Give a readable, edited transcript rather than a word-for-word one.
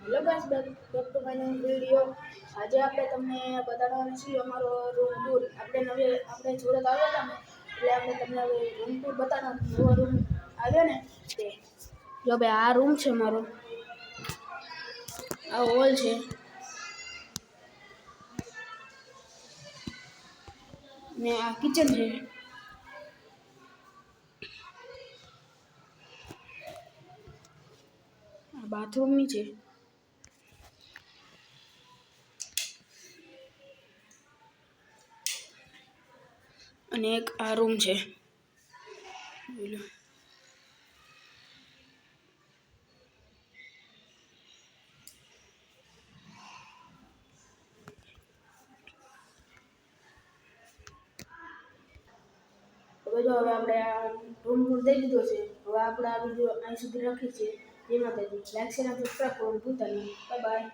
Hello guys, back to my new video. આજે આપણે તમને બતાવવાનું છે અમારો રૂમ ટૂર. આપણે સુરત આવ્યા હતા ને, એટલે આપણે તમને હવે રૂમ ટૂર બતાવવાનો. નવો રૂમ આવ્યો ને તે જો ભાઈ, આ રૂમ છે મારો, આ હોલ છે ને આ કિચન છે. આ બાથરૂમની છે. અને એક આ રૂમ છે. બોલો, હવે આપણે આ રૂમ ટૂર દઈ દીધો છે. હવે આપણે આ વિડીયો અહીં સુધી રાખીએ છીએ. જે માતાજી, લાઈક શેર અને સબસ્ક્રાઈબ કરવાનું ભૂલતા નહીં. Bye bye.